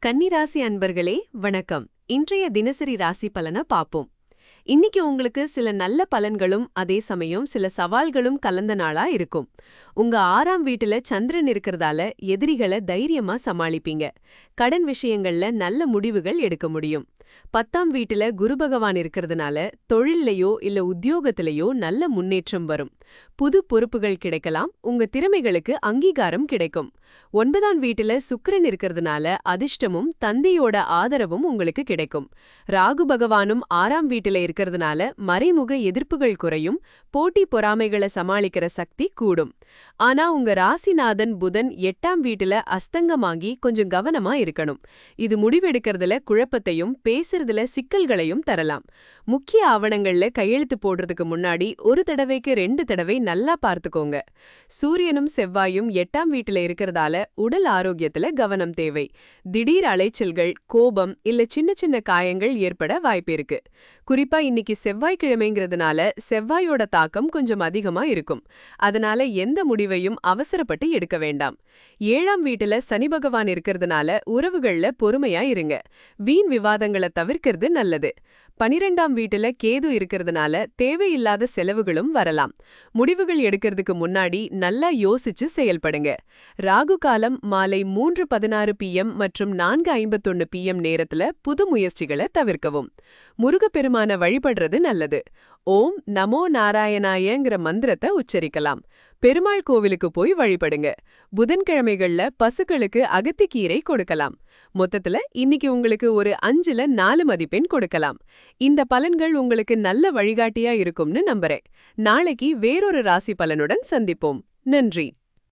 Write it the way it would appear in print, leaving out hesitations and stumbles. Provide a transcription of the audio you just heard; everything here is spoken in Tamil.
கன்னிராசி அன்பர்களே வணக்கம். இன்றைய தினசரி ராசி பலனை பாப்போம். இன்னைக்கு உங்களுக்கு சில நல்ல பலன்களும் அதே சமயம் சில சவால்களும் கலந்த நாளா இருக்கும். உங்க 6ஆம் வீட்டுல சந்திரன் இருக்கிறதால எதிரிகளை தைரியமா சமாளிப்பீங்க. கடன் விஷயங்கள்ல நல்ல முடிவுகள் எடுக்க முடியும். 10ஆம் வீட்டுல குரு பகவான் இருக்கிறதுனால தொழில்லையோ இல்ல உத்தியோகத்திலேயோ நல்ல முன்னேற்றம் வரும். புது பொறுப்புகள் கிடைக்கலாம். உங்க திறமைகளுக்கு அங்கீகாரம் கிடைக்கும். 9ஆம் வீட்டுல சுக்கிரன் இருக்கிறதுனால அதிர்ஷ்டமும் தந்தையோட ஆதரவும் உங்களுக்கு கிடைக்கும். ராகு பகவானும் 6ஆம் வீட்டுல இருக்கிறதுனால மறைமுக எதிர்ப்புகள் குறையும். போட்டி பொறாமைகளை சமாளிக்கிற சக்தி கூடும். ஆனா உங்க ராசிநாதன் புதன் 8ஆம் வீட்டுல அஸ்தங்கமாகி கொஞ்சம் கவனமா இருக்கணும். இது முடிவெடுக்கிறதுல குழப்பத்தையும் பேசுறதுல சிக்கல்களையும் தரலாம். முக்கிய ஆவணங்கள்ல கையெழுத்து போடுறதுக்கு முன்னாடி ஒரு தடவைக்கு 2 தடவை நல்லா பார்த்துக்கோங்க. சூரியனும் செவ்வாயும் 8ஆம் வீட்டுல இருக்கிறதால உடல் ஆரோக்கியத்துல கவனம் தேவை. திடீர் அலைச்சல்கள், கோபம் இல்ல சின்ன சின்ன காயங்கள் ஏற்பட வாய்ப்பிருக்கு. குறிப்பா இன்னைக்கு செவ்வாய்க்கிழமைங்கிறதுனால செவ்வாயோட தாக்கம் கொஞ்சம் அதிகமா இருக்கும். அதனால எந்த முடிவையும் அவசரப்பட்டு எடுக்க வேண்டாம். 7ஆம் வீட்டுல சனி பகவான் இருக்கிறதுனால உறவுகள்ல பொறுமையா இருங்க. வீண் விவாதங்களை தவிர்க்கிறது நல்லது. 12ஆம் வீட்டுல கேது இருக்கிறதுனால தேவையில்லாத செலவுகளும் வரலாம். முடிவுகள் எடுக்கிறதுக்கு முன்னாடி நல்லா யோசிச்சு செயல்படுங்க. ராகு காலம் மாலை 3:16 PM மற்றும் 4:51 PM நேரத்துல புது முயற்சிகளை தவிர்க்கவும். முருகப்பெருமான வழிபடுறது நல்லது. ஓம் நமோ நாராயணாயங்கிற மந்திரத்தை உச்சரிக்கலாம். பெருமாள் கோவிலுக்கு போய் வழிபடுங்க. புதன்கிழமைகள்ல பசுக்களுக்கு அகத்திக்கீரை கொடுக்கலாம். மொத்தத்துல இன்னைக்கு உங்களுக்கு ஒரு 5ல 4 மதிப்பெண் கொடுக்கலாம். இந்த பலன்கள் உங்களுக்கு நல்ல வழிகாட்டியா இருக்கும்னு நம்புறேன். நாளைக்கு வேறொரு ராசி பலனுடன் சந்திப்போம். நன்றி.